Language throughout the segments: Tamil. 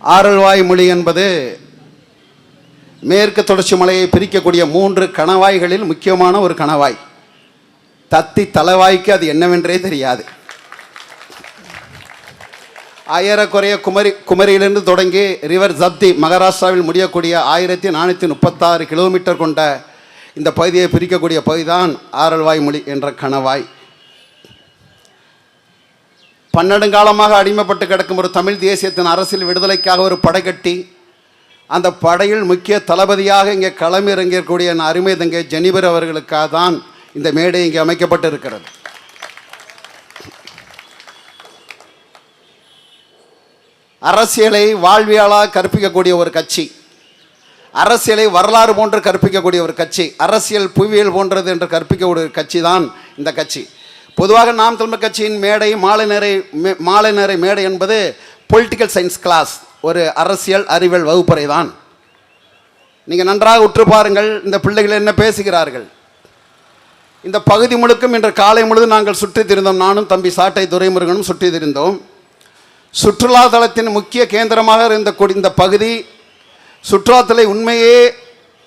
ஆரல்வாய் மொழி என்பது மேற்கு தொடர்ச்சி மலையை பிரிக்கக்கூடிய 3 கணவாய்களில் முக்கியமான ஒரு கணவாய். தத்தி தலைவாய்க்கு அது என்னவென்றே தெரியாது. ஏறக்குறைய குமரியிலிருந்து தொடங்கி ரிவர் ஜப்தி மகாராஷ்டிராவில் முடியக்கூடிய 1436 கிலோமீட்டர் கொண்ட இந்த பகுதியை பிரிக்கக்கூடிய பகுதிதான் ஆரல்வாய் மொழி என்ற கணவாய். பன்னெடுங்காலமாக அடிமைப்பட்டு கிடக்கும் ஒரு தமிழ் தேசியத்தின் அரசியல் விடுதலைக்காக ஒரு படை கட்டி அந்த படையில் முக்கிய தளபதியாக இங்கே களமிறங்கக்கூடிய அருமை தங்கை ஜெனிபர் அவர்களுக்காக தான் இந்த மேடை இங்கே அமைக்கப்பட்டு இருக்கிறது. அரசியலை வாழ்வியலாக கற்பிக்கக்கூடிய ஒரு கட்சி, அரசியலை வரலாறு போன்று கற்பிக்கக்கூடிய ஒரு கட்சி, அரசியல் புவியியல் போன்றது என்று கற்பிக்கக்கூடிய ஒரு கட்சி தான் இந்த கட்சி. பொதுவாக நாம் தமிழர் கட்சியின் மேடை மாலை நேர மேடை என்பது பொலிட்டிக்கல் சயின்ஸ் கிளாஸ், ஒரு அரசியல் அறிவியல் வகுப்பறை தான். நீங்கள் நன்றாக உற்று பாருங்கள், இந்த பிள்ளைகள் என்ன பேசுகிறார்கள். இந்த பகுதி முழுக்கும் இன்று காலை முழுவதும் நாங்கள் சுற்றி திரிந்தோம். நானும் தம்பி சாட்டை துரைமுருகனும் சுற்றி திரிந்தோம். சுற்றுலாத்தலத்தின் முக்கிய கேந்திரமாக இருந்த இந்த பகுதி சுற்றுலாத்தலை உண்மையே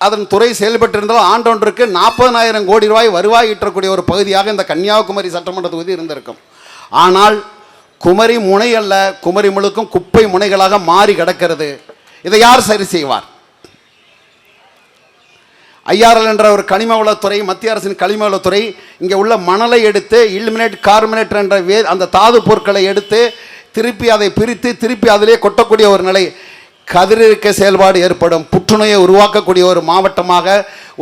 அதன் துறை செயல்பட்டிருந்தால் ஆண்டொன்றுக்கு 40,000 கோடி ரூபாய் வருவாய் ஈட்டக்கூடிய ஒரு பகுதியாக இந்த கன்னியாகுமரி சட்டமன்ற தொகுதி இருந்திருக்கும். ஆனால் குமரி முனை அல்ல, குமரி முழுக்கும் குப்பை முனைகளாக மாறி கிடக்கிறது. இதை யார் சரி செய்வார்? ஐஆர்எல் என்ற ஒரு கனிம வளத்துறை, மத்திய அரசின் கனிம வளத்துறை இங்கே உள்ள மணலை எடுத்து இல்மினேட் கார்பனேட் என்ற அந்த தாது பொருட்களை எடுத்து திருப்பி அதை பிரித்து திருப்பி அதிலே கொட்டக்கூடிய ஒரு நிலை, கதிரிக்க செயல்பாடு ஏற்படும், புற்றுநோயை உருவாக்கக்கூடிய ஒரு மாவட்டமாக,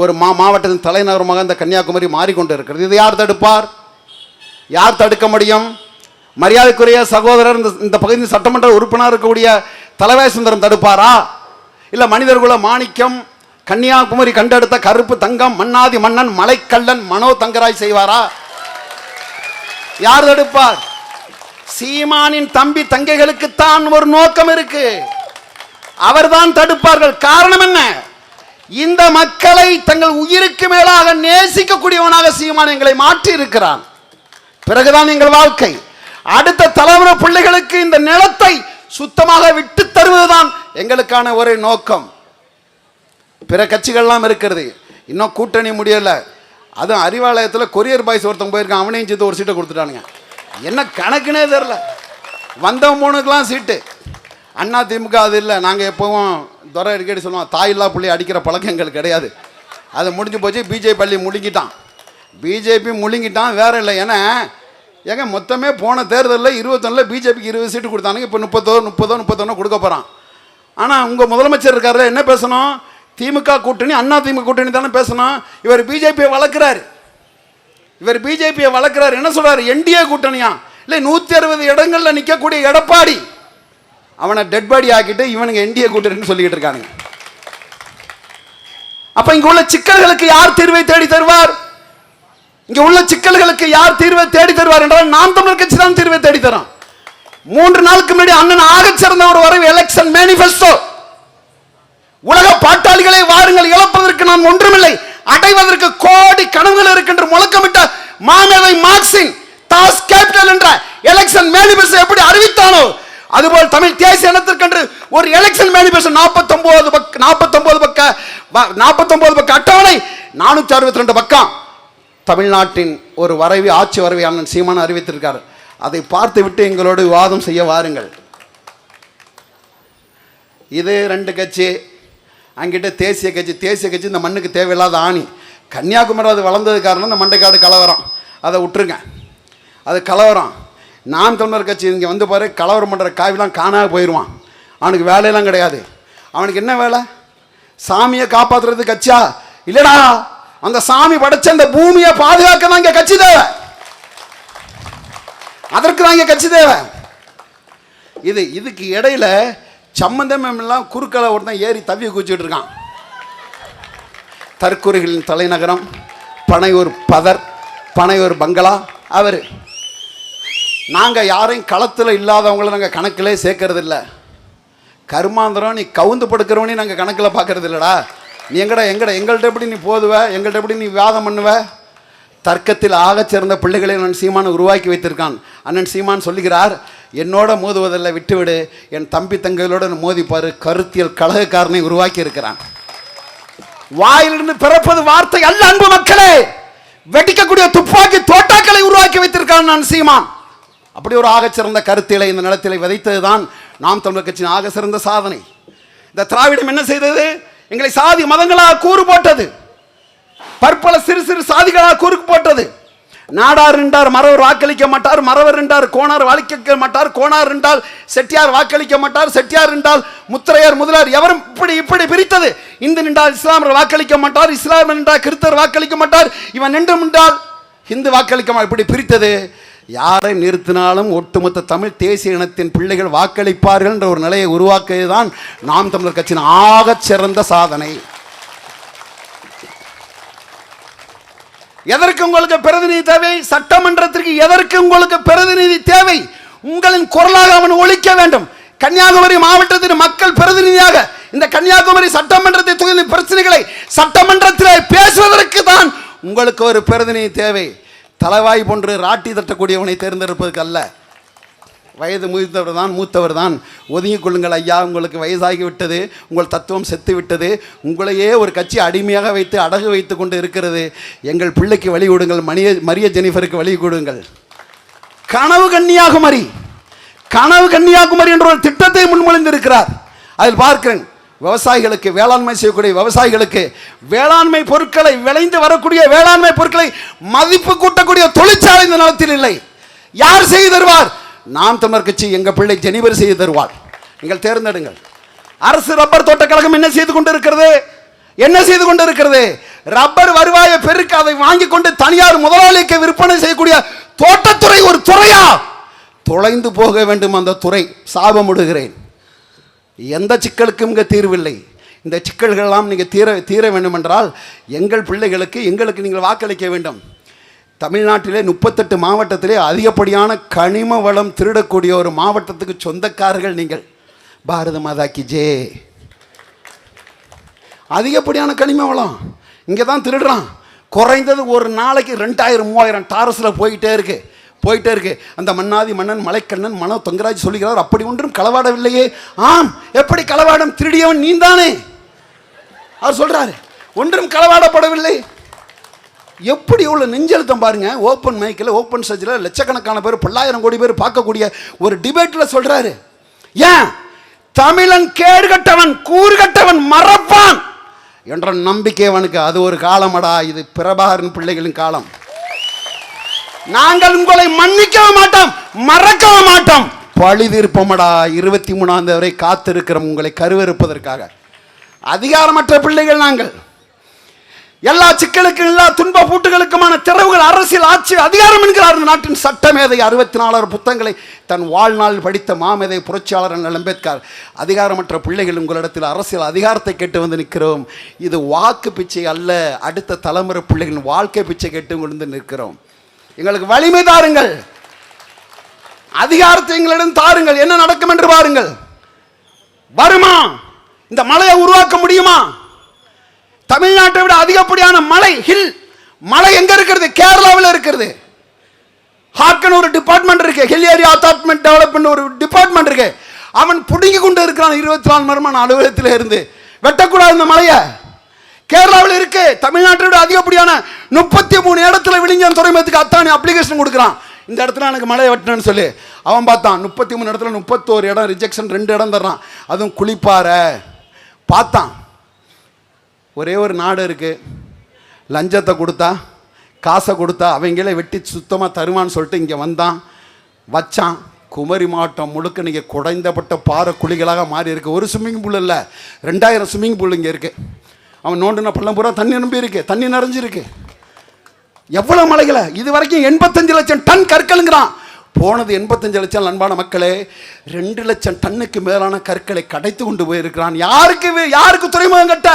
ஒரு மாவட்டத்தின் தலைநகரமாக இந்த கன்னியாகுமரி மாறிக்கொண்டு இருக்கிறது. இதை யார் தடுப்பார்? யார் தடுக்க முடியும்? மரியாதைக்குரிய சகோதரர் இந்த பகுதியின் சட்டமன்ற உறுப்பினர் இருக்கக்கூடிய தலைவாய் சுந்தரம் தடுப்பாரா? இல்லை மனிதர்குல மாணிக்கம், கன்னியாகுமரி கண்டெடுத்த கருப்பு தங்கம், மன்னாதி மன்னன், மலைக்கல்லன் மனோ தங்கராய் செய்வாரா? யார் தடுப்பார்? சீமானின் தம்பி தங்கைகளுக்குத்தான் ஒரு நோக்கம் இருக்கு, அவர்தான் தடுப்பார்கள். காரணம் என்ன? இந்த மக்களை தங்கள் உயிருக்கு மேலாக நேசிக்கக்கூடியவனாக சீமான் எங்களை மாற்றி இருக்கிறான். பிறகுதான் எங்கள் வாழ்க்கை. அடுத்த தலைமுறை பிள்ளைகளுக்கு இந்த நிலத்தை சுத்தமாக விட்டு தருவதுதான் எங்களுக்கான ஒரு நோக்கம். பிற கட்சிகள்லாம் இருக்கிறது, இன்னும் கூட்டணி முடியல. அதுவும் அறிவாலயத்தில் கொரியர் பாய்ஸ் ஒருத்தவங்க போயிருக்கான், அவனையும் சேர்த்து ஒரு சீட்டை கொடுத்துட்டானுங்க. என்ன கணக்குனே தெரில. வந்த 3க்கெலாம் சீட்டு. அண்ணா திமுக அது இல்லை. நாங்கள் எப்போவும் துறை அடிக்கடி சொல்லுவோம், தாயில்லா புள்ளி அடிக்கிற பழக்கம் எங்களுக்கு கிடையாது. அது முடிஞ்சு போச்சு. பிஜேபி பள்ளி முழுங்கிட்டான், பிஜேபி முழுங்கிட்டான், வேற இல்லை. ஏன்னா ஏங்க மொத்தமே போன தேர்தலில் 21 பிஜேபிக்கு 20 சீட்டு கொடுத்தானுங்க. இப்போ 31 கொடுக்க போகிறான். ஆனால் உங்கள் முதலமைச்சர் இருக்காரு, என்ன பேசணும்? திமுக கூட்டணி அண்ணா திமுக கூட்டணி தானே பேசணும். இவர் பிஜேபியை வளர்க்குறாரு. என்ன சொல்றாரு? என்டிஏ கூட்டணியா? இல்லை 160 இடங்களில் நிற்கக்கூடிய எடப்பாடி, அவனை டெட் பாடி ஆக்கிட்டு இவனுங்க என்டிஏ கூட்டணின்னு சொல்லிக்கிட்டு இருக்கானுங்க. அப்ப இங்க உள்ள சிக்கல்களுக்கு யார் தீர்வை தேடி தருவார்? இங்க உள்ள சிக்கல்களுக்கு யார் தீர்வை தேடி தருவார் என்றால் நாம் தமிழர் கட்சி தான் தீர்வை தேடி தரும். 3 நாளுக்கு முன்னாடி அண்ணன் ஆக சிறந்த ஒரு வரைவு எலெக்ஷன் மேனிஃபெஸ்டோ, உலக பாட்டாளிகளை வாருங்கள், இழப்பதற்கு நான் ஒன்றுமில்லை, அடைவதற்கு கோடி கனவுகள் இருக்கின்ற முழக்கமிட்ட மாமேதை மார்க்சின் தாஸ் கேபிட்டல் என்ற எலெக்ஷன் மேனிஃபெஸ்டோ எப்படி அறிவித்தானோ அதுபோல் தமிழ் தேசிய இனத்திற்கென்று ஒரு எலெக்ஷன் மேனிஃபெஸ்டோ 49 பக்க அட்டவணை, 462 பக்கம் தமிழ்நாட்டின் ஒரு வரைவு, ஆட்சி வரைவை அண்ணன் சீமான் அறிவித்திருக்கார். அதை பார்த்து விட்டு எங்களோடு விவாதம் செய்ய வாருங்கள். இது 2 கட்சி, அங்கிட்ட தேசிய கட்சி இந்த மண்ணுக்கு தேவையில்லாத ஆணி. கன்னியாகுமரி அது வளர்ந்தது காரணம் இந்த மண்டைக்காடு கலவரம், அதை விட்டுருங்க, அது கலவரம். நாம் தமிழர் கட்சி இங்கே வந்து பாரு, கலவரம் பண்ணுற காவிலாம் காணாக போயிடுவான். அவனுக்கு வேலையெல்லாம் கிடையாது. அவனுக்கு என்ன வேலை? சாமியை காப்பாற்றுறது கட்சியா? இல்லடா, அந்த சாமி படைச்ச அந்த பூமியை பாதுகாக்க தான் இங்கே கட்சி தேவை, அதற்கு தான் இங்கே கட்சி தேவை. இதுக்கு இடையில சம்பந்தம் எல்லாம் குறுக்களை ஒருத்தன் ஏறி தவிய குச்சிட்டு இருக்கான். தற்கொலைகளின் தலைநகரம் பனையூர் பதர், பனையூர் பங்களா. அவர் நாங்கள் யாரையும் களத்தில் இல்லாதவங்கள நாங்கள் கணக்கிலே சேர்க்கறது இல்லை. கருமாந்திரம் நீ கவுந்து படுக்கிறவனே நாங்கள் கணக்கில் பார்க்கறது இல்லைடா. நீ எங்கள்கிட்ட எப்படி நீ போதுவ, எங்கள்கிட்ட எப்படி நீ வாதம் பண்ணுவ? தர்க்கத்தில் ஆகச் சிறந்த பிள்ளைகளை அண்ணன் சீமான் உருவாக்கி வைத்திருக்கான். அண்ணன் சீமான் சொல்லுகிறார், என்னோட மோதுவதில்லை, விட்டுவிடு, என் தம்பி தங்கைகளோட மோதிப்பாரு. கருத்தியல் கழகக்காரனை உருவாக்கி இருக்கிறான். வாயிலிருந்து பிறப்பது வார்த்தை அல்ல அன்பு மக்களே, வெடிக்கக்கூடிய துப்பாக்கி தோட்டாக்களை உருவாக்கி வைத்திருக்கான் நான் சீமான். அப்படி ஒரு ஆகச்சிறந்த கருத்தியலை இந்த நிலத்திலே விதைத்ததுதான் நாம் தமிழர் கட்சியின் ஆக சிறந்த சாதனை. இந்த திராவிடம் என்ன செய்தது? எங்களை சாதி மதங்களாக கூறு போட்டது, பற்பல சிறு சிறு சாதிகளாக கூறு போட்டது. நாடார் என்றார் மறவர் வாக்களிக்க மாட்டார், மறவர் என்றார் கோணார் வாக்களிக்க மாட்டார், கோணார் என்றால் செட்டியார் வாக்களிக்க மாட்டார், செட்டியார் என்றால் முத்திரையர் முதலார் எவரும் இப்படி இப்படி பிரித்தது. இந்து என்றால் இஸ்லாமர் வாக்களிக்க மாட்டார், இஸ்லாம் என்றால் கிறிஸ்தவர் வாக்களிக்க மாட்டார், இவன் என்றும் என்றால் இந்து வாக்களிக்க மாட்டார், இப்படி பிரித்தது. யாரை நிறுத்தினாலும் ஒட்டுமொத்த தமிழ் தேசிய இனத்தின் பிள்ளைகள் வாக்களிப்பார்கள் என்ற ஒரு நிலையை உருவாக்கியதுதான் நாம் தமிழர் கட்சியின் ஆகச் சிறந்த சாதனை. எதற்கு உங்களுக்கு பிரதிநிதி தேவை? சட்டமன்றத்திற்கு எதற்கு உங்களுக்கு பிரதிநிதி தேவை? உங்களின் குரலாக அவன் ஒழிக்க வேண்டும். கன்னியாகுமரி மாவட்டத்தின் மக்கள் பிரதிநிதியாக இந்த கன்னியாகுமரி சட்டமன்றத்தை தொகுதி பிரச்சனைகளை சட்டமன்றத்தில் பேசுவதற்கு தான் உங்களுக்கு ஒரு பிரதிநிதி தேவை. தலைவாய் போன்று ராட்டி தட்டக்கூடியவனை தேர்ந்தெடுப்பதற்கு அல்ல. வயது முதிர்ந்தவர் தான், மூத்தவர் தான், ஒதுங்கிக் கொள்ளுங்கள் ஐயா, உங்களுக்கு வயதாகிவிட்டது, உங்கள் தத்துவம் செத்து விட்டது, உங்களையே ஒரு கட்சி அடிமையாக வைத்து அடகு வைத்து கொண்டு இருக்கிறது, எங்கள் பிள்ளைக்கு வழி கொடுங்கள், மரிய ஜெனிஃபருக்கு வழி கொடுங்கள். கனவு கன்னியாகுமரி, கனவு கன்னியாகுமரி என்ற ஒரு திட்டத்தை முன்மொழிந்திருக்கிறார். அதில் பார்க்கிறேன், விவசாயிகளுக்கு, வேளாண்மை செய்யக்கூடிய விவசாயிகளுக்கு வேளாண்மை பொருட்களை விளைந்து வரக்கூடிய வேளாண்மை பொருட்களை மதிப்பு கூட்டக்கூடிய தொழிற்சாலை இந்த நிலத்தில் இல்லை. யார் செய்து தருவார்? நாம் தமிழர் கட்சி எங்கள் பிள்ளை ஜெனிபர் செய்து தருவாள். நீங்கள் தேர்ந்தெடுங்கள். அரசு ரப்பர் தோட்ட கழகம் என்ன செய்து கொண்டிருக்கிறது? என்ன செய்து கொண்டிருக்கிறது? ரப்பர் வருவாயை பெருக்க அதை வாங்கி கொண்டு தனியார் முதலாளிக்கு விற்பனை செய்யக்கூடிய தோட்டத்துறை ஒரு துறையா? தொலைந்து போக வேண்டும் அந்த துறை. சாபமிடுகிறேன். எந்த சிக்கலுக்கும் இங்கே தீர்வில்லை. இந்த சிக்கல்களெல்லாம் நீங்கள் தீர வேண்டும் என்றால் எங்கள் பிள்ளைகளுக்கு, எங்களுக்கு நீங்கள் வாக்களிக்க வேண்டும். தமிழ்நாட்டிலே 38 மாவட்டத்திலே அதிகப்படியான கனிம வளம் திருடக்கூடிய ஒரு மாவட்டத்துக்கு சொந்தக்காரர்கள் நீங்கள். பாரத மாதா கி ஜெய். அதிகப்படியான கனிம வளம் இங்கே தான் திருடுறான். குறைந்தது ஒரு நாளைக்கு 2000-3000 டாரஸில் போயிட்டே இருக்கு. அந்த மன்னாதி மன்னன் மலைக்கண்ணன் மனோ தொங்கராஜ் சொல்லுகிறார், அப்படி ஒன்றும் களவாடவில்லையே. ஆம், எப்படி களவாடம்? திருடியவன் நீந்தானே. அவர் சொல்றாரு, ஒன்றும் களவாடப்படவில்லை. எப்படி உள்ள நெஞ்செழுத்தம் பாருங்க. ஓப்பன் மைக்கில், ஓப்பன் ஸ்டேஜில் லட்சக்கணக்கான பேர், 10,000 கோடி பேர் பார்க்கக்கூடிய ஒரு டிபேட்டில் சொல்றாரு, ஏன் தமிழன் கேடுகட்டவன், கூறுகட்டவன், மறப்பான் என்ற நம்பிக்கை அவனுக்கு. அது ஒரு காலமடா, இது பிரபாகரன் பிள்ளைகளின் காலம். நாங்கள் உங்களை மன்னிக்கவும் மாட்டோம், மறக்கவும் மாட்டோம், பழி தீர்ப்போமடா. 23ஆம் தேதி வரை காத்திருக்கிறோம் உங்களை கருவறுப்பதற்காக. அதிகாரமற்ற பிள்ளைகள் நாங்கள். எல்லா சிக்கலுக்கும், எல்லா துன்ப பூட்டுகளுக்குமான திறவுகள் அரசியல், ஆட்சி, அதிகாரம் என்கிறார் நாட்டின் சட்டமேதை. 64 புத்தகங்களை தன் வாழ்நாள் படித்த மாமேதை புரட்சியாளர் அண்ணல் அம்பேத்கர். அதிகாரமற்ற பிள்ளைகள் உங்களிடத்தில் அரசியல் அதிகாரத்தை கேட்டு வந்து நிற்கிறோம். இது வாக்கு பிச்சை அல்ல, அடுத்த தலைமுறை பிள்ளைகளின் வாழ்க்கை பிச்சை கேட்டு கொண்டு நிற்கிறோம். எங்களுக்கு வலிமை தாருங்கள், அதிகாரத்தை எங்களிடம் தாருங்கள். என்ன நடக்கும் என்று பாருங்கள். வருமா? இந்த மலையை உருவாக்க முடியுமா? தமிழ்நாட்டை விட அதிகப்படியான மலை, ஹில் மலை எங்க இருக்கிறது? கேரளாவில் இருக்கிறது. ஹாக்கன் ஒரு டிபார்ட்மெண்ட் இருக்கு, ஹில் ஏரியா அத்தாட்மெண்ட் டெவலப்மெண்ட் ஒரு டிபார்ட்மெண்ட் இருக்கு. அவன் புடுங்கி கொண்டு இருக்கிறான் 24 மணி நேரம் அலுவலகத்தில் இருந்து. வெட்டக்கூடாது இந்த மலையை. கேரளாவில் இருக்கு. தமிழ்நாட்டை விட அதிகப்படியான 33 இடத்துல விழிஞன் துறைமுகத்துக்கு அத்தானி அப்ளிகேஷன் கொடுக்குறான். இந்த இடத்துல எனக்கு மலையை வெட்டணும்னு சொல்லி அவன் பார்த்தான். 33 இடத்துல 31 இடம் ரிஜெக்ஷன், 2 இடம் தர்றான். அதுவும் குளிப்பார பார்த்தான். ஒரே ஒரு நாடு இருக்கு, லஞ்சத்தை கொடுத்தா, காசை கொடுத்தா அவங்களே வெட்டி சுத்தமாக தருவான்னு சொல்லிட்டு இங்கே வச்சான். குமரி மாவட்டம் முழுக்க நீங்கள் குறைந்தப்பட்ட பாறை குழிகளாக மாறி இருக்கு. ஒரு ஸ்விம்மிங் பூல் இல்லை, 2000 ஸ்விம்மிங் பூல் இங்கே இருக்கு. அவன் நோண்டின பள்ளம் பூரா தண்ணி நம்பி இருக்கு, தண்ணி நிறைஞ்சிருக்கு. எவ்வளவு மலைகளை! இது வரைக்கும் 85 லட்சம் டன் கற்களுங்கிறான். போனது 85 லட்சம். அன்பான மக்களே, 2 லட்சம் டன்னுக்கு மேலான கற்களை கடைத்து கொண்டு போயிருக்கிறான். யாருக்கு துறைமுகம் கட்ட?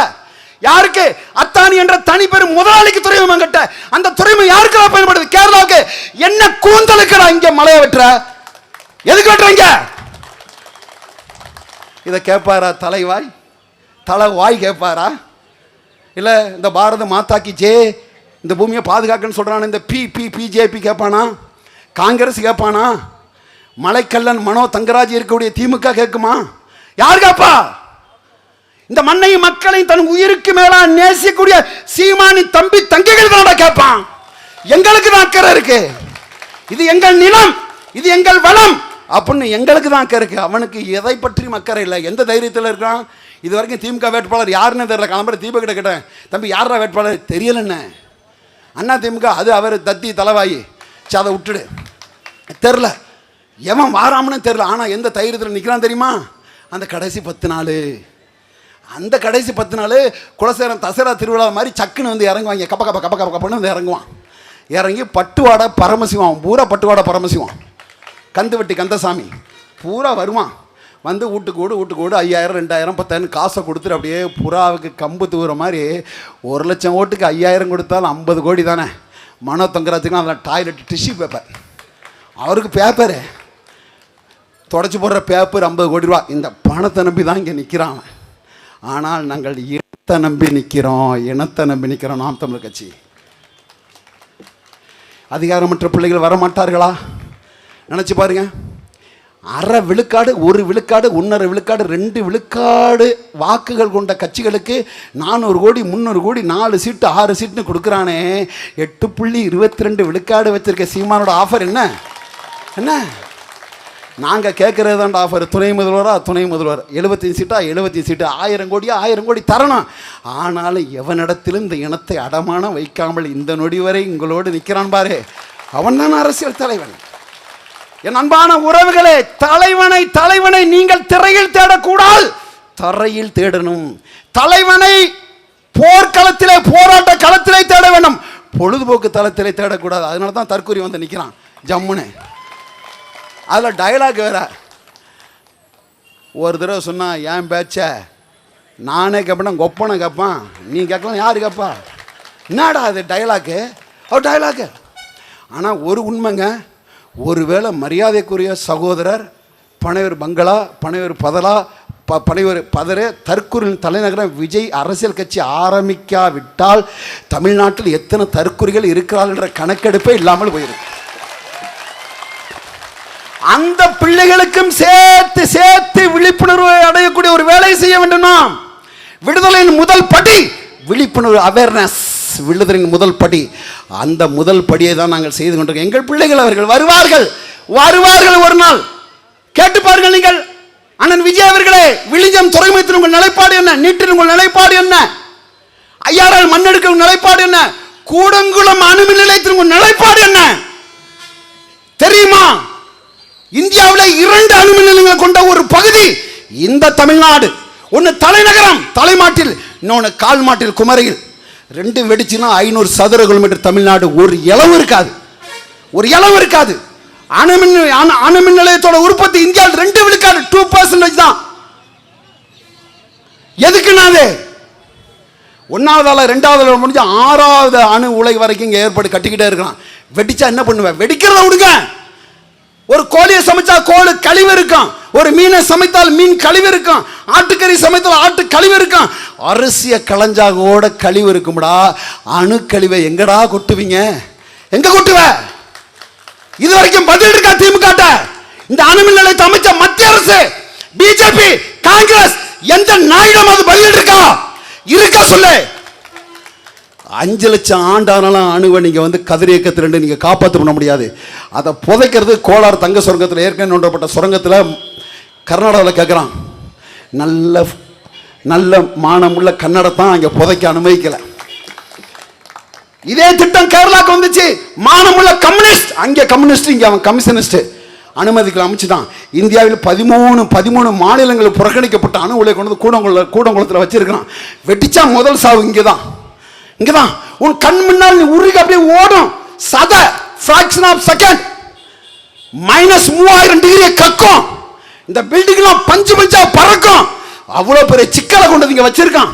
யாருக்கு? அத்தானி என்ற தனி பெரும் முதலாளிக்கு துறைமுகம் கட்ட. அந்த துறைமுகம் யாருக்கு பயன்படுது? கேரளாவுக்கு. என்ன கூந்தலுக்குடா இங்க மலையை வெட்டுற? எதுக்கு வெட்டுறீங்க? இதை கேட்பாரா தலைவாய் கேட்பாரா? இல்லை இந்த பாரத மாதாக்கு ஜே, இந்த பூமியை பாதுகாக்கன்னு சொல்கிறான் இந்த பிஜேபி கேட்பானா? காங்கிரஸ் கேட்பானா? மலைக்கல்லன் மனோ தங்கராஜ் இருக்கக்கூடிய திமுக கேட்குமா? யார் கேப்பா? இந்த மண்ணையும் மக்களையும் தன் உயிருக்கு மேலா நேசிக்கக்கூடிய சீமானின் தம்பி தங்கைகள் தான் கேட்பான். எங்களுக்கு தான் அக்கறை இருக்கு, இது எங்கள் நிலம், இது எங்கள் வளம் அப்படின்னு எங்களுக்கு தான் அக்கறை இருக்கு. அவனுக்கு எதை பற்றியும் அக்கறை இல்லை. எந்த தைரியத்தில் இருக்கான்? இது வரைக்கும் திமுக வேட்பாளர் யாருன்னு தெரியல. கிளம்புற தீபக் கிட்ட கேட்டேன், தம்பி யாரா வேட்பாளர்? தெரியலன்னு. அண்ணா திமுக அது அவர் தத்தி தலைவாயி, அதை விட்டுடு, தெரில எவன் வாராமன்னு தெரில. ஆனால் எந்த தைரியத்தில் நிற்கிறான் தெரியுமா? அந்த கடைசி 10 நாள், அந்த கடைசி 10 நாள் குலசேரம் தசரா திருவிழா மாதிரி சக்குன்னு வந்து இறங்குவாங்க. கப்ப கப்ப கப்ப கப்ப கப்பன்னு வந்து இறங்குவான். இறங்கி பட்டுவாடை பரமசிவம், பூரா பட்டுவாடை பரமசிவம், கந்து வெட்டி கந்தசாமி பூரா வருவான். வந்து வீட்டுக்கு வீடு 5000 2000 10,000 காசை கொடுத்துட்டு அப்படியே புறாவுக்கு கம்பு தூவுற மாதிரி 1 லட்சம் ஓட்டுக்கு 5000 கொடுத்தாலும் 50 கோடி தானே. மனோ தங்கராஜுக்குலாம் அதில் டாய்லெட் டிஷ்யூ பேப்பர், அவருக்கு பேப்பரு தொடச்சி போடுற பேப்பர் 50 கோடி ரூபா. இந்த பணத்தை நம்பி தான் இங்கே நிற்கிறான். ஆனால் நாங்கள் இனத்தை நம்பி நிற்கிறோம், இனத்தை நம்பி நிற்கிறோம். நாம் தமிழர் கட்சி. அதிகாரமற்ற பிள்ளைகள் வரமாட்டார்களா? நினச்சி பாருங்க. 1/2 விழுக்காடு 1 விழுக்காடு 1.5 விழுக்காடு 2 விழுக்காடு வாக்குகள் கொண்ட கட்சிகளுக்கு 400 கோடி 300 கோடி 4 சீட்டு 6 சீட்டுன்னு கொடுக்குறானே. 8.22 விழுக்காடு வச்சிருக்க சீமானோட ஆஃபர் என்ன? என்ன நாங்கள் கேட்குறது தான் ஆஃபர். துணை முதல்வரா துணை முதல்வர், 75 சீட்டா 75 சீட்டு, 1000 கோடியா 1000 கோடி தரணும். ஆனாலும் எவனிடத்திலும் இந்த இனத்தை அடமானம் வைக்காமல் இந்த நொடி வரை உங்களோடு நிற்கிறான் பாரு, அவன் தான் அரசியல் தலைவன். என் அன்பான உறவுகளே, தலைவனை நீங்கள் திரையில் தேடக்கூடாது, தரையில் தேடணும். தலைவனை போர்க்களத்திலே போராட்ட களத்திலே தேட வேண்டும், பொழுதுபோக்கு தளத்திலே தேடக்கூடாது. அதனால தான் தற்கூரி வந்து நிற்கிறான் ஜம்முன்னு. அதில் டயலாக் வேற. ஒரு தடவை சொன்னால் ஏன் பேச்ச நானே கேட்பேன், கொப்பனை கேட்பான், நீ கேட்கலாம், யார் கேட்பா? என்னடா அது டயலாக்கு? அவர் டயலாக்கு. ஆனால் ஒரு உண்மைங்க, ஒருவேளை மரியாதைக்குரிய சகோதரர் பனையூர் பங்களா, பனையூர் பதலா, பனையூர் பதறு தற்கூரின் தலைநகரம் விஜய் அரசியல் கட்சி ஆரம்பிக்காவிட்டால் தமிழ்நாட்டில் எத்தனை தற்கூரிகள் இருக்கிறார்கள் என்ற கணக்கெடுப்பே இல்லாமல் போயிருக்கு. அந்த பிள்ளைகளுக்கும் சேர்த்து சேர்த்து விழிப்புணர்வு அடையக்கூடிய ஒரு வேலை செய்ய வேண்டும். நாம் விடுதலையின் முதல் படி விழிப்புணர்வு, அவேர்னஸ். விடுதலையின் முதல் படி, அந்த முதல் படியை தான் நாங்கள் செய்து கொண்டிருக்கோம். எங்கள் பிள்ளைகள் அவர்கள் வருவார்கள் ஒரு நாள். கேட்டு பாருங்கள் நீங்கள். அண்ணன் விஜய் அவர்களே, விழிஞ்சம் துறைமுகத்தில் உங்கள் நிலைப்பாடு என்ன? நீட்டில் உங்கள் நிலைப்பாடு என்ன? ஐயாறால் மண்ணெடுக்க நிலைப்பாடு என்ன? கூடங்குளம் அணுமின் நிலையத்தில் உங்கள் நிலைப்பாடு என்ன தெரியுமா? இந்தியாவில் 2 அணுமின் நிலையங்களை கொண்ட ஒரு பகுதி இந்த தமிழ்நாடு. ஒன்று தலைநகரம் தலைமாட்டில், இன்னொன்று கால் மாட்டில் குமரியில். 2 வெடிச்சுன்னா 500 சதுர கிலோமீட்டர் தமிழ்நாடு. ஒரு இளவு இருக்காது. அணுமின் நிலையத்தோட உற்பத்தி இந்தியாவில் 2 விழுக்காடு, 2% தான். எதுக்குன்னா 1வது 2வது முடிஞ்சு 6வது அணு உலை வரைக்கும் இங்கே ஏற்பாடு கட்டிக்கிட்டே இருக்கலாம். வெடிச்சா என்ன பண்ணுவேன்? வெடிக்கிறத விடுங்க. ஒரு கோழியை சமைச்சா கோழி கழிவு இருக்கும், ஒரு மீனை சமைத்தால் மீன் கழிவு இருக்கும், ஆட்டுக்கறி சமைத்தால் ஆட்டு கழிவு இருக்கும், அரிசிய களைஞ்சா கூட கழிவு இருக்கும்டா. அணு கழிவை எங்கடா கொட்டுவீங்க? எங்க கொட்டுவ? இது வரைக்கும் பதில் இருக்கா திமுக? இந்த அணுமின் நிலையத்தை அமைச்ச மத்திய அரசு, பிஜேபி, காங்கிரஸ், எந்த நாயிடம் அது பதில் இருக்கா சொல்லு. 5 லட்சம் ஆண்டானாலும் அணுவை நீங்கள் வந்து கதிர் இயக்கத்தில் நீங்கள் காப்பாற்ற பண்ண முடியாது. அதை புதைக்கிறது கோளாறு தங்க சுரங்கத்தில், ஏற்கனவே நோண்டப்பட்ட சுரங்கத்தில் கர்நாடகாவில் கேட்குறான். நல்ல மானமுள்ள கன்னடத்தான் அங்கே புதைக்க அனுமதிக்கலை. இதே திட்டம் கேரளாவுக்கு வந்துச்சு. மானமுள்ள கம்யூனிஸ்ட் அங்கே கம்யூனிஸ்ட், இங்கே அவன் கம்யூனிஸ்ட் அனுமதிக்கல அமைச்சுதான். இந்தியாவில் 13 மாநிலங்களில் புறக்கணிக்கப்பட்ட அணு உலை கொண்டு வந்து கூடங்குளத்தில் வச்சிருக்கிறான். வெட்டிச்சா முதல் சாவு இங்கேதான். உன் கண் முன்னால் நீ உருகி அப்படியே ஓடும். சத fraction of second -3000 டிகிரியை கக்கும். இந்த பில்டிங்லாம் பஞ்சு பஞ்சா பறக்கும். அவ்வளவு பெரிய சிக்கலை கொண்டு இங்க வச்சிருக்கான்.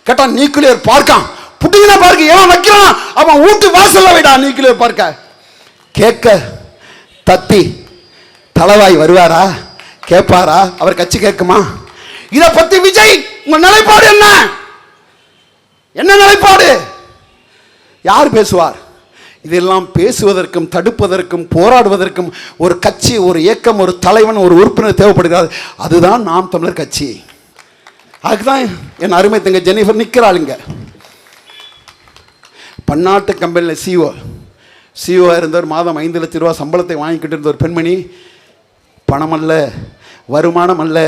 கேட்டா நியூக்ளியர் பார்க்கான். புட்டினா பார்க்க ஏன் வைக்கிறான்? அவன் வீட்டு வாசல்ல வைடா நியூக்ளியர் பார்க்க. கேட்க தத்தி தலைவாய் வருவாரா? கேட்பாரா? அவர் கட்சி கேட்குமா? இதை பத்தி விஜய் உங்க நிலைப்பாடு என்ன நிலைப்பாடு? யார் பேசுவார்? இதெல்லாம் பேசுவதற்கும் தடுப்பதற்கும் போராடுவதற்கும் ஒரு கட்சி, ஒரு இயக்கம், ஒரு தலைவன், ஒரு உறுப்பினர் தேவைப்படுகிறது. அதுதான் நாம் தமிழர் கட்சி. அதுக்குதான் என் அருமை தங்க ஜெனிஃபர் நிற்கிறாளுங்க. பன்னாட்டு கம்பெனியில் சிஓ இருந்தவர், மாதம் 5 லட்சம் ரூபா சம்பளத்தை வாங்கிக்கிட்டு இருந்த ஒரு பெண்மணி, பணம் அல்ல, வருமானம் அல்ல,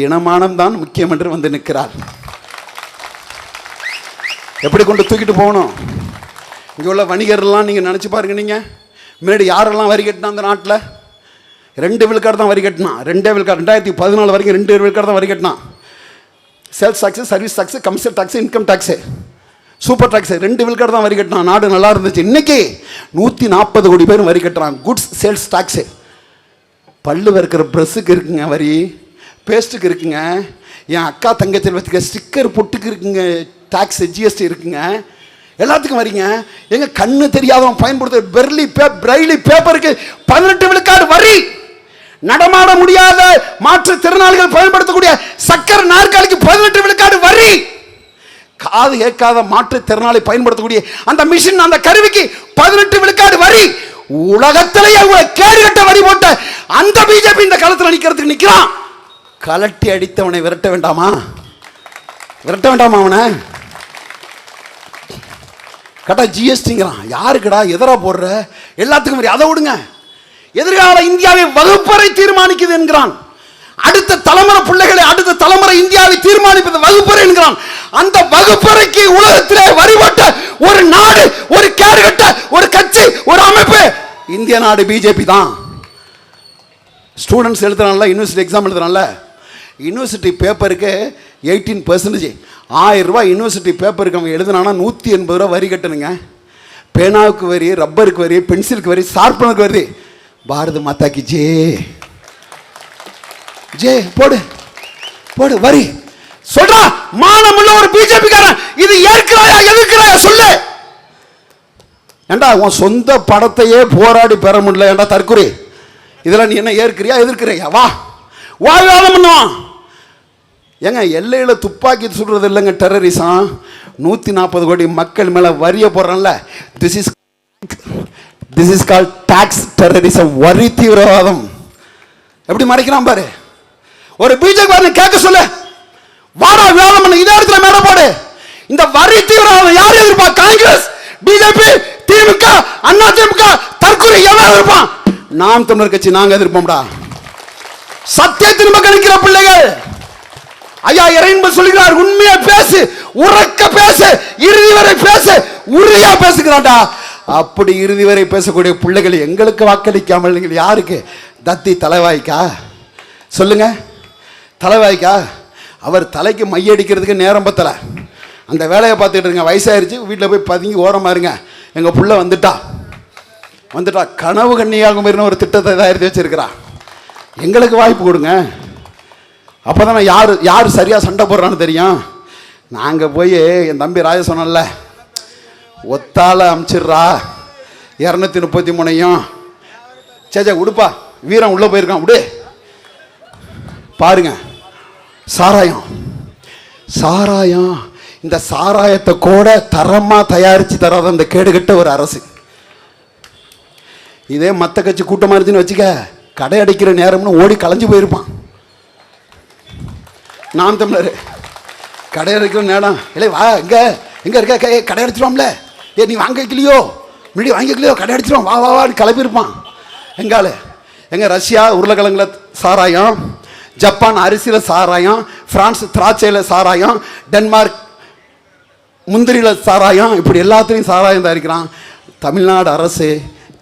இனமானம் தான் முக்கியம் என்று வந்து நிற்கிறார். எப்படி கொண்டு தூக்கிட்டு போகணும்? இங்கே உள்ள வணிகர்லாம் நீங்கள் நினச்சி பாருங்க. நீங்கள் முன்னாடி யாரெல்லாம் வரி கட்டினா அந்த நாட்டில்? 2 விழுக்காடு தான் வரி கட்டினான். 2 விழுக்காடு. 2014 வரைக்கும் 2 விழுக்காடு தான் வரி கட்டினான். Sales tax, service tax, commission tax, income tax, super tax 2 விழுக்காடு தான் வரி கட்டினான். நாடு நல்லா இருந்துச்சு. இன்னைக்கு 140 கோடி பேர் வரி கட்டுறான். Goods sales tax. பல்லு வறுக்கிற ப்ரெஸ்ஸுக்கு இருக்குங்க வரி, பேஸ்ட்டுக்கு இருக்குங்க, என் அக்கா தங்கச்சியில் வச்சுக்க ஸ்டிக்கர் பொட்டுக்கு இருக்குங்க டாக்ஸு, ஜிஎஸ்டி இருக்குங்க, எல்லாத்துக்கும் வரீங்க. எங்க கண்ணு தெரியாதவன் பயன்படுத்த பிரைலி பேப்பருக்கு 18 விழுக்காடு வரி. நடமாட முடியாத மாற்றுத்திறனாளிகள் பயன்படுத்தக்கூடிய சக்கர நாற்காலிக்கு 18 விழுக்காடு வரி. காது கேட்காத மாற்றுத்திறனாளி பயன்படுத்தக்கூடிய அந்த மிஷின், அந்த கருவிக்கு 18 விழுக்காடு வரி. உலகத்திலேயே கேடு கட்ட வரி போட்ட அந்த பிஜேபி இந்த களத்தில் நிற்கிறதுக்கு நிற்கிறான். கலட்டி அடித்தவனை விரட்ட வேண்டாமா? விரட்ட வேண்டாமா? அவனை கட்டா ஜிஎஸ்டிங்கிறான். யாருக்குடா எதிரா போடுற? எல்லாத்துக்கும் வரி. அதை விடுங்க. எதிர்கால இந்தியாவை வகுப்பறை தீர்மானிக்குது என்கிறான். அடுத்த தலைமுறை பிள்ளைகளை, அடுத்த தலைமுறை இந்தியாவை தீர்மானிப்பது வகுப்பறை என்கிறான். அந்த வகுப்பறைக்கு உலகத்திலே வரி போட்ட ஒரு நாடு, ஒரு கேடுகட்ட ஒரு கட்சி, ஒரு அமைப்பு இந்திய நாடு பிஜேபி தான். ஸ்டூடெண்ட்ஸ் எழுதுறான்ல, யூனிவர்சிட்டி எக்ஸாம் எழுதுறான்ல, யூனிவர்சிட்டி பேப்பருக்கு 18% 1000 ரூபாய் யூனிவர்சிட்டி பேப்பருக்கு அவன் எழுதுனானா 180 ரூபா வரி கட்டணுங்க. பேனாவுக்கு வரி, ரப்பருக்கு வரி, பென்சிலுக்கு வரி, ஷார்ப்பனருக்கு வரி. பாரத மாதாக்கு ஜே போடு போடு வரி சொல்றா. மானமுள்ள ஒரு பிஜேபி காரன் இது ஏற்கிறாயா எதிர்க்கிறாயா சொல்லு. ஏண்டா உன் சொந்த படத்தையே போராடி பெற முடியல ஏண்டா தற்குறி. இதெல்லாம் நீ என்ன ஏற்கிறியா எதிர்க்கிறியா? வா வாதம் பண்ணுவான். ஏங்க எல்லையில் துப்பாக்கி சுடுறது இல்லைங்க டெரரிசம். 140 கோடி மக்கள் மேல வரிய போடுறான்ல, this is called tax terrorism, வரி தீவிரவாதம். எப்படி மறைக்கிறான் பாரு. ஒரு பிஜேபி கேட்க சொல்லு, வாடா விவாதம் பண்ண, இதே இடத்துல மேல போடு. இந்த வரி தீவிரவாதம் யார் எதிர்ப்பா? காங்கிரஸ், பிஜேபி, திமுக, அண்ணா திமுக, தற்கொலை எவன் எதிர்ப்பான்? நாம் தமிழர் கட்சி நாங்க எதிர்ப்போம்டா. சத்தியத்தின் பக்கம் நிற்கிற பிள்ளைகள். ஐயா இறைவன் சொல்லுகிறார், உண்மையா பேசு, உறக்க பேசு, இறுதி வரை பேசு, உறுதியா பேசுகிறான்டா. அப்படி இறுதி வரை பேசக்கூடிய பிள்ளைகள் எங்களுக்கு வாக்களிக்காமல் நீங்கள் யாருக்கு? தத்தி தலைவாய்க்கா? சொல்லுங்க, தலைவாய்க்கா? அவர் தலைக்கு மையடிக்கிறதுக்கு நேரம் பத்தல. அந்த வேலையை பார்த்துட்டு இருங்க. வயசாயிருச்சு, வீட்டில் போய் பதுங்கி ஓரமா இருங்க. எங்க புள்ள வந்துட்டா கனவு கண்ணியாகும் ஒரு திட்டத்தை தயாரித்து வச்சிருக்கிறா. எங்களுக்கு வாய்ப்பு கொடுங்க. அப்போதானே யார் சரியா சண்டை போடுறான்னு தெரியும். நாங்கள் போய் என் தம்பி ராஜ சொன்னல, ஒத்தால அமிச்சிடுறா 233 சேச்சா உடுப்பா, வீரம் உள்ள போயிருக்கான் விடு. பாருங்க, சாராயம் இந்த சாராயத்தை கூட தரமா தயாரிச்சு தராத அந்த கேடுகட்ட ஒரு அரசு. இதே மற்ற கட்சி கூட்டமா இருந்துச்சுன்னு வச்சுக்க, கடை அடிக்கிற நேரம்னு ஓடி கலைஞ்சு போயிருப்பான். நாம் தமிழர் கடை அடிக்கிற நேரம் இல்லை, வா எங்க இருக்க கடை அடிச்சிருவோம்ல, நீ வாங்க வைக்கலையோ, முன்னாடி வாங்கி வைக்கலையோ, கடை அடிச்சிருவோம், வா வான்னு கிளப்பியிருப்பான். எங்க ரஷ்யா உருளைக்கிழங்குல சாராயம், ஜப்பான் அரிசியில் சாராயம், பிரான்ஸ் திராட்சையில் சாராயம், டென்மார்க் முந்திரியில் சாராயம், இப்படி எல்லாத்துலேயும் சாராயம் தயாரிக்கிறான். தமிழ்நாடு அரசு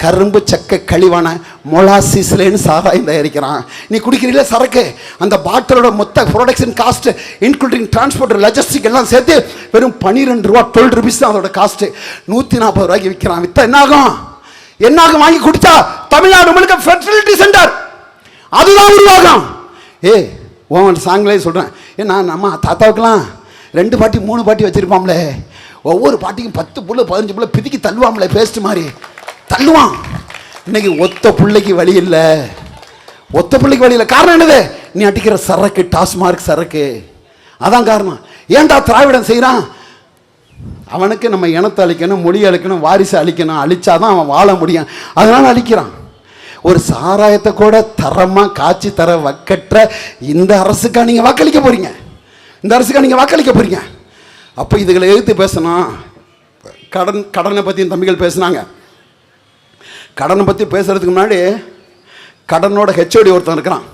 கரும்பு சக்க கழிவான மொலாசிஸ்லேன்னு சாராயம் தயாரிக்கிறான். நீ குடிக்கிறீங்களா சரக்கு, அந்த பாட்டிலோட மொத்த production cost including transport logistic எல்லாம் சேர்த்து வெறும் 12 ரூபா 12 rupees தான் அதோட காஸ்ட். 140 ரூபாய்க்கு விற்கிறான். வித்தா என்னாகும் வாங்கி குடிச்சா தமிழ்நாடு முழுக்க ஃபெர்டிலிட்டி சென்டர் அதுதான் உருவாகும். ஓன் சாங்லேயே சொல்கிறேன். நான் நம்ம தாத்தாவுக்கெல்லாம் 2 பாட்டி 3 பாட்டி வச்சிருப்பாம்ல, ஒவ்வொரு பாட்டிக்கும் 10 புள்ள 15 புள்ள பிதிக்கி தள்ளுவாம்ல, பேஸ்ட் மாதிரி தள்ளுவான். இன்னைக்கு ஒத்த பிள்ளைக்கு வழி இல்லை. காரணம் என்னது? நீ அடிக்கிற சரக்கு, டாஸ்மார்க் சரக்கு. அதான் காரணம். ஏன்டா திராவிடன் செய்யறான்? அவனுக்கு நம்ம இனத்தை அழிக்கணும், மொழி அழிக்கணும், வாரிசு அழிக்கணும். அழிச்சாதான் அவன் வாழ முடியும். அதனால அழிக்கிறான். ஒரு சாராயத்தை கூட தரமாக காய்ச்சி தர வக்கற்ற இந்த அரசுக்கா நீங்கள் வாக்களிக்க போறீங்க? இந்த அரசுக்கா நீங்கள் வாக்களிக்க போறீங்க? அப்போ இதுகளை எதிர்த்து பேசணும். கடனை பற்றி தம்பிகள் பேசுனாங்க. கடனை பற்றி பேசுறதுக்கு முன்னாடி கடனோட ஹெச்ஓடி ஒருத்தன் இருக்கிறான்,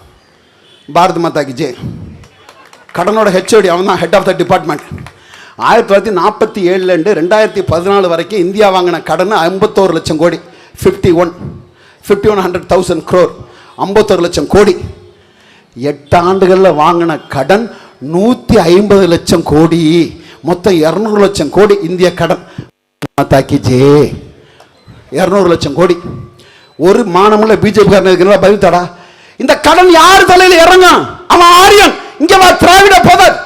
பாரத் மாதா கி ஜெய். கடனோட ஹெச்ஓடி, அவன் தான் ஹெட் ஆஃப் த டிபார்ட்மெண்ட். 1947 2014 வரைக்கும் இந்தியா வாங்கின கடன் 51 லட்சம் கோடி. 51,100,000 crore, 51 லட்சம் கோடி. 8 ஆண்டுகளில் வாங்கின கடன் 150 லட்சம் கோடி. மொத்தம் 200 லட்சம் கோடி இந்திய கடன். மாதா கி ஜெய். 200 லட்சம் கோடி. ஒரு மானமுள்ள பிஜேபி காரன் பதில் தடா. இந்த கடன் யார் தலையில் இறங்கும்? அவன் ஆரியன். இங்க வா, திராவிட பதர்.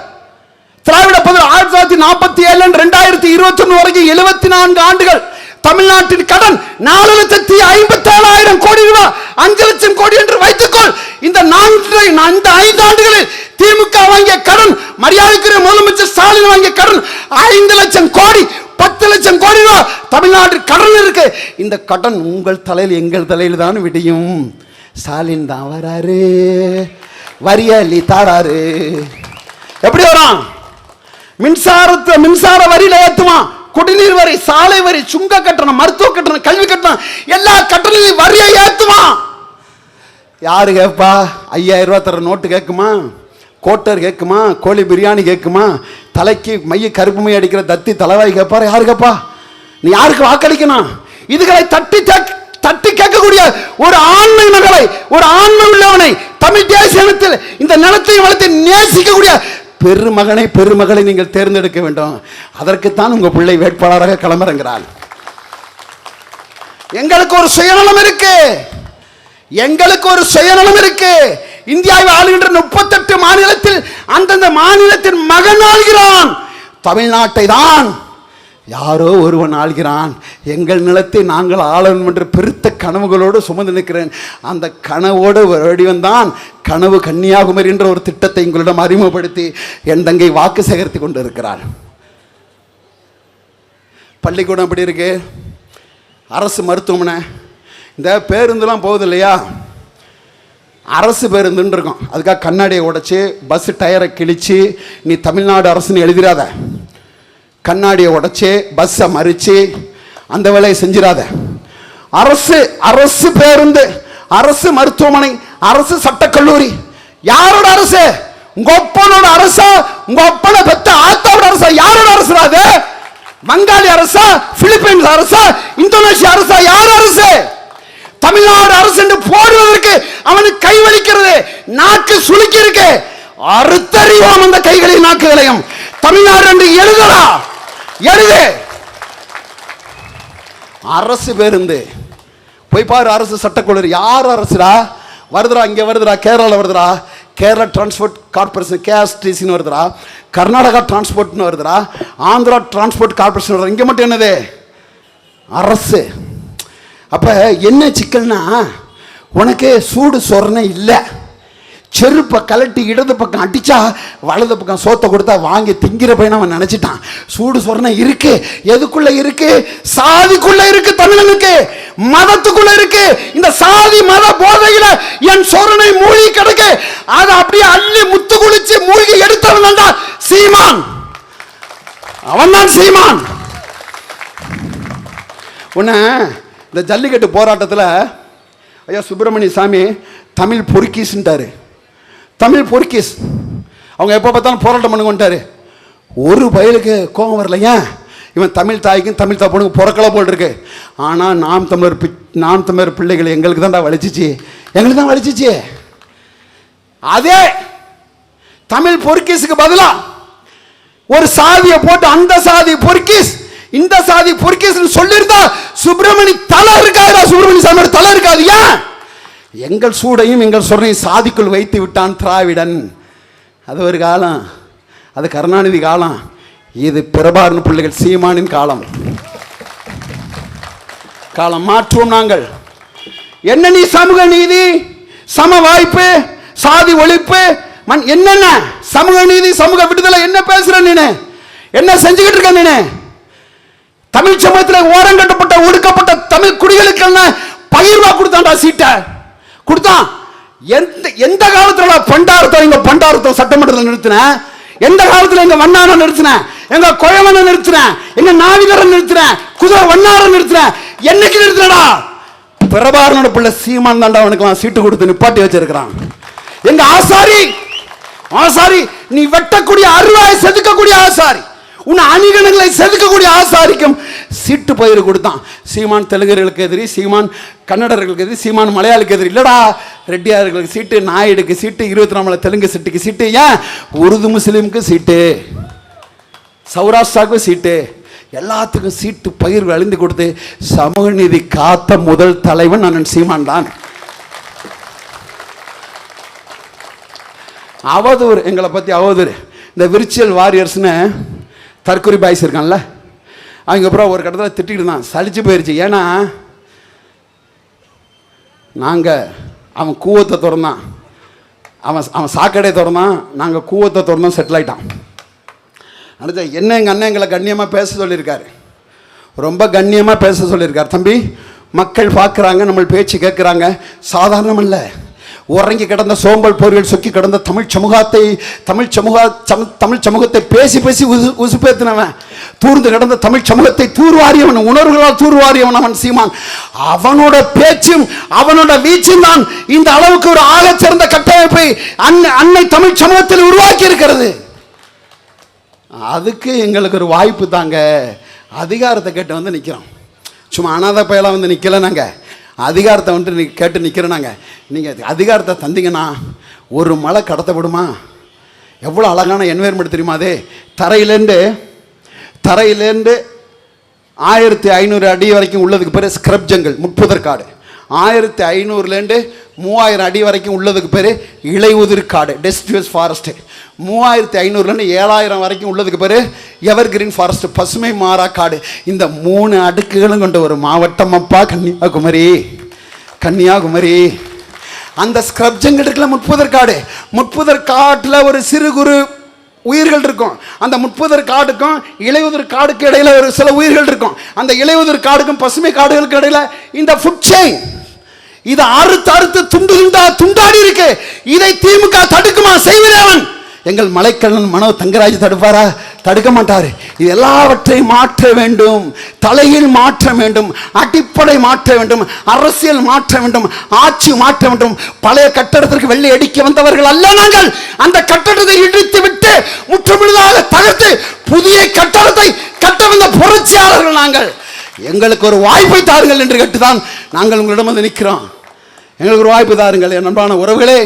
1947 2021 வரைக்கும் 74 ஆண்டுகள் தமிழ்நாட்டின் கடன் 4,57,000 கோடி ரூபாய். 5 லட்சம் கோடி என்று வைத்துக்கொள். இந்த 5 ஆண்டுகளில் திமுக வாங்கிய கடன், மரியாதைக்குரிய முதலமைச்சர் ஸ்டாலின் வாங்கிய கடன் 5 லட்சம் கோடி, 10 லட்சம் கோடி ரூபாய் தமிழ்நாட்டில் கடன் இருக்கு. இந்த கடன் உங்கள் தலையில் எங்கள் தலையில் தான் விடியும். ஸ்டாலின் தான் வராரு, வரியலி தாராரு. எப்படி வரான்? மின்சார வரியில ஏத்துவான், குடிநீர் வரி, சாலை வரி, சுங்க கட்டணம், மருத்துவ கட்டணம், கல்வி கட்டணம், எல்லா கட்டணங்களையும் வரியை ஏத்துவான். யாரு கேட்பா? 5000 ரூபாய் தர நோட்டு கேட்குமா? கோட்டர் கேட்குமா? கோழி பிரியாணி கேட்குமா? தலைக்கு மைய கருப்பு மை அடிக்கிற தத்தி தலைவாய் கேட்பாரு? யாரு கேட்பா? நீ யாருக்கு வாக்களிக்கணும்? இதுகளை தட்டி கேட்கக்கூடிய ஒரு ஆண்மை மகளை, ஒரு ஆண்மை உள்ளவனை, தமிழ் தேசியத்தில் இந்த நிலத்தை வளர்த்து நேசிக்கக்கூடிய பெருமகனை நீங்கள் தேர்ந்தெடுக்க வேண்டும். அதற்குத்தான் உங்க பிள்ளை வேட்பாளராக களமிறங்கிறார். எங்களுக்கு ஒரு சுயநலம் இருக்கு. இந்தியாவை ஆளுகின்ற 38 மாநிலத்தில் அந்தந்த மாநிலத்தின் மகன் ஆள்கிறான். தமிழ்நாட்டை தான் யாரோ ஒருவன் ஆள்கிறான். எங்கள் நிலத்தை நாங்கள் ஆளணும் என்று பெருத்த கனவுகளோடு சுமந்து நிற்கிறேன். அந்த கனவோடு வடிவந்தான் கனவு கன்னியாகுமரி என்ற ஒரு திட்டத்தை உங்களிடம் அறிமுகப்படுத்தி என் தங்கை வாக்கு சேகரித்து கொண்டு இருக்கிறார். பள்ளிக்கூடம் எப்படி இருக்கு? அரசு மருத்துவமனை, இந்த பேருந்துலாம் போகுது இல்லையா, அரசு பேருந்துன்னு இருக்கும். அதுக்காக கண்ணாடியை உடைச்சி பஸ் டயரை கிழிச்சு நீ தமிழ்நாடு அரசுன்னு எழுதிடாத. கண்ணாடியை உடைச்சி பஸ்ஸை மறிச்சு அந்த வேலையை செஞ்சிடாத. அரசு பேருந்து, அரசு மருத்துவமனை, அரசு சட்டக்கல்லூரி. யாரோட அரசு? உங்க ஒப்பனோட அரசா? உங்க ஒப்பனை பெத்த ஆத்தாவோட அரசா? யாரோட அரசு? அது வங்காளி அரசா? பிலிப்பைன்ஸ் அரசா? இந்தோனேஷியா அரசா? யார் அரசு? தமிழ்நாடு அரசு என்று போடுவதற்கு அவனுக்கு கை வலிக்கிறது, நாக்கு சுளுக்கி இருக்கு. அறுத்தறிவோம் அந்த கைகளையும் நாக்குகளையும். தமிழ்நாடு என்று எழுதலா, எழுது. அரசு பேருந்து போய் பாரு. அரசு சட்டக்கல்லூரி. யார் அரசுடா? வருதுடா, இங்க வருதுடா, கேரளாவில் வருதுடா. கேரளா டிரான்ஸ்போர்ட் கார்பரேஷன் கேஎஸ்டிசின்னு வருதுடா. கர்நாடகா டிரான்ஸ்போர்ட்னு வருதுடா. ஆந்திரா டிரான்ஸ்போர்ட் கார்பரேஷன் வருது. இங்க மட்டும் என்னது? அரசு. அப்ப என்ன சிக்கல்னா, உனக்கு சூடு சொரணை இல்லை. செருப்பை கலட்டி இடது பக்கம் அடிச்சா வலது பக்கம் சோத்தை கொடுத்தா வாங்கி திங்கிற பையன் அவன் நினைச்சிட்டான். சூடு சொரணை இருக்கு. எதுக்குள்ள இருக்கு? சாதிக்குள்ள இருக்கு. தமிழனுக்கு மதத்துக்குள்ள இருக்கு. இந்த சாதி மத போதையில என் சொரணை மூழ்கி கிடக்கு. அதை அப்படியே அள்ளி முத்து குளிச்சு மூழ்கி எடுத்தவன் தான் சீமான். அவன் தான் சீமான். உன்ன இந்த ஜல்லிக்கட்டு போராட்டத்தில் ஐயா சுப்பிரமணிய சாமி தமிழ் பொறுக்கீஸ்ன்ட்டாரு. தமிழ் பொறுக்கீஸ். அவங்க எப்போ பார்த்தாலும் போராட்டம் பண்ணுங்கன்ட்டாரு. ஒரு பயலுக்கு கோபம் வரல. ஏன்? இவன் தமிழ் தாய்க்கும் தமிழ் தப்பனுக்கு பிறக்கலை போல் இருக்கு. ஆனால் நாம் தமிழர் பிள்ளைகள் எங்களுக்கு தான்டா வலிச்சிச்சு, எங்களுக்கு தான் வலிச்சிச்சு. அதே தமிழ் பொறுக்கீஸுக்கு பதிலா ஒரு சாதியை போட்டு அந்த சாதி பொறுக்கீஸ் இந்த சாதி பொறுக்கீஸ் சொல்லியிருந்தா சுப்பிரமணி தலை இருக்காது. சுப்பிரமணிய சாமியோட தலை இருக்காது. ஏன்? எங்கள் சூடையும் எங்கள் சொர்ணையும் சாதிக்குள் வைத்து விட்டான் திராவிடன். அது ஒரு காலம், அது கருணாநிதி காலம். இது பிரபாகரன் பிள்ளைகள் சீமானின் காலம். மாற்றுவோம் நாங்கள். என்ன நீ சமூக நீதி, சம வாய்ப்பு, சாதி ஒழிப்பு, என்னென்ன சமூக நீதி, சமூக விடுதலை என்ன பேசுற? நீ என்ன செஞ்சுக்கிட்டு இருக்க? நீ தமிழ் சமூகத்தில் ஓரங்கட்டப்பட்ட ஒடுக்கப்பட்ட தமிழ் குடிகளுக்கு பகிர்வா கொடுத்தான்டா சீட்டை கொடுத்தான். எந்த காலத்துல பண்டாரத்தம் எங்க பண்டாரத்தம் சட்டமன்றத்தில் நிறுத்தின, எந்த காலத்துல எங்க வண்ணான நிறுத்தின, எங்க குழவனை நிறுத்தின, எங்க நாவிகரன் நிறுத்தின, குதிரை வண்ணாரன் நிறுத்தின, என்னைக்கு நிறுத்தினடா? பிரபாகரனோட பிள்ளை சீமான் தாண்டா அவனுக்கு சீட்டு கொடுத்து நிப்பாட்டி வச்சிருக்கிறான். எங்க ஆசாரி ஆசாரி நீ வெட்டக்கூடிய அருவாயை செதுக்கக்கூடிய ஆசாரி, உன் அணிகணங்களை செதுக்கக்கூடிய ஆசாரிக்கும் சீட்டு பயிர் கொடுத்தான். சீமான் தெலுங்கர்களுக்கு எதிரி, சீமான் கன்னடர்களுக்கு எதிரி, சீமான் மலையாளுக்கு எதிரி இல்லடா. ரெட்டியார்களுக்கு சீட்டு, நாயுடுக்கு சீட்டு, 24 தெலுங்கு சீட்டுக்கு சீட்டு, ஏன் உருது முஸ்லீமுக்கு சீட்டு, சௌராஷ்டிராவுக்கு சீட்டு, எல்லாத்துக்கும் சீட்டு பயிர் அழிந்து கொடுத்து சமூக நீதி காத்த முதல் தலைவன் அண்ணன் சீமான் தான். அவதூறு, எங்களை பற்றி அவதூறு. இந்த விர்ச்சுவல் வாரியர்ஸ்னு தற்கொலை பாய்ஸ் இருக்கான்ல, அவங்க அப்புறம் ஒரு கட்டத்தில் திட்டிட்டு தான் சலிச்சு போயிடுச்சு. ஏன்னா நாங்கள் அவன் கூவத்தை திறந்தான், அவன் சாக்கடையை திறந்தான், நாங்கள் கூவத்தை திறந்தோம், செட்டில் ஆகிட்டான். அடுத்த என்ன எங்கள் அண்ணன் எங்களை கண்ணியமாக பேச சொல்லியிருக்காரு, ரொம்ப கண்ணியமாக பேச சொல்லியிருக்கார். தம்பி, மக்கள் பார்க்குறாங்க, நம்ம பேச்சு கேட்குறாங்க, சாதாரணம் இல்லை. உறங்கி கிடந்த சோம்பல் போர்கள் சொக்கி கிடந்த தமிழ் சமூகத்தை பேசி பேசி உசுப்பேத்தினவன், தூர்ந்து கிடந்த தமிழ் சமூகத்தை தூர்வாரியவன், உணர்வுகளால் தூர்வாரியவன் அவன் சீமான். அவனோட பேச்சும் அவனோட வீச்சும் தான் இந்த அளவுக்கு ஒரு ஆகச் சிறந்த கட்டமைப்பை அன்னை தமிழ் சமூகத்தில் உருவாக்கி இருக்கிறது. அதுக்கு எங்களுக்கு ஒரு வாய்ப்பு தாங்க. அதிகாரத்தை கேட்டு வந்து நிற்கிறோம், சும்மா அனாதை பயலாக வந்து நிற்கல. நாங்கள் அதிகாரத்தை வந்துட்டு கேட்டு நிற்கிறோம். நாங்கள் நீங்கள் அதிகாரத்தை தந்தீங்கன்னா ஒரு மலை கடத்தப்படுமா? எவ்வளோ அழகான என்வைரன்மெண்ட் தெரியுமா? அதே தரையிலேருந்து 1500 அடி வரைக்கும் உள்ளதுக்கு பேர் ஸ்க்ரப் ஜங்கல், முட்புதர் காடு. 1500லேருந்து 3000 அடி வரைக்கும் உள்ளதுக்கு பேர் இலையுதிர் காடு, டெசிடியஸ் ஃபாரஸ்ட்டு. 3500லேருந்து 7000 வரைக்கும் உள்ளதுக்கு பேர் எவர் கிரீன் ஃபாரஸ்ட், பசுமை மாறா காடு. இந்த 3 அடுக்குகளும் கொண்ட ஒரு மாவட்டம் அப்பா கன்னியாகுமரி. அந்த ஸ்க்ரப் ஜங்கல் இருக்குல்ல, முட்புதர் காடு, முட்புதர் காட்டில் ஒரு சிறு குறு உயிர்கள் இருக்கும். அந்த முட்புதர் காடுக்கும் இலையுதிர் காடுக்கு இடையில ஒரு சில உயிர்கள் இருக்கும். அந்த இலையுதிர் காடுக்கும் பசுமை காடுகளுக்கு இடையில இந்த ஃபுட் செயின், இதை அறுத்து துண்டாடி இருக்கு. இதை திமுக தடுக்குமா? செய்வதேவன் எங்கள் மலைக்கண்ணன் மனோ தங்கராஜ் தடுப்பாரா? தடுக்க மாட்டார். இது எல்லாவற்றையும் மாற்ற வேண்டும், தலையில் மாற்ற வேண்டும், அடிப்படை மாற்ற வேண்டும், அரசியல் மாற்ற வேண்டும், ஆட்சி மாற்ற வேண்டும். பழைய கட்டடத்திற்கு வெள்ளை அடிக்க வந்தவர்கள் அல்ல நாங்கள். அந்த கட்டடத்தை இடித்து விட்டு முற்றுமுழுதாக தகர்த்து புதிய கட்டடத்தை கட்ட வந்த புரட்சியாளர்கள் நாங்கள். எங்களுக்கு ஒரு வாய்ப்பை தாருங்கள் என்று கேட்டுதான் நாங்கள் உங்களிடம் வந்து நிற்கிறோம். எங்களுக்கு ஒரு வாய்ப்பு தாருங்கள். என் அன்பான உறவுகளே,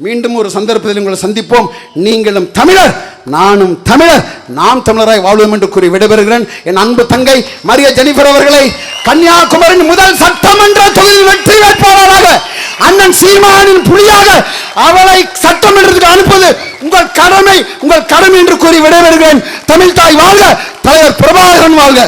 மீண்டும் ஒரு சந்தர்ப்பத்தில் உங்களை சந்திப்போம். நீங்களும் தமிழர், நானும் தமிழர், நாம் தமிழராய் வாழ்வோம் என்று கூறி விடைபெறுகிறேன். என் அன்பு தங்கை மரிய ஜெனிஃபர் அவர்களை கன்னியாகுமரியின் முதல் சட்டமன்ற தொகுதியில் வெற்றி வேட்பாளராக அண்ணன் சீமானின் புலியாக அவளை சட்டமன்றத்துக்கு அனுப்புவது உங்கள் கடமை என்று கூறி விடைபெறுகிறேன். தமிழ் தாய் வாழ்க, தலைவர் பிரபாகரன் வாழ்க.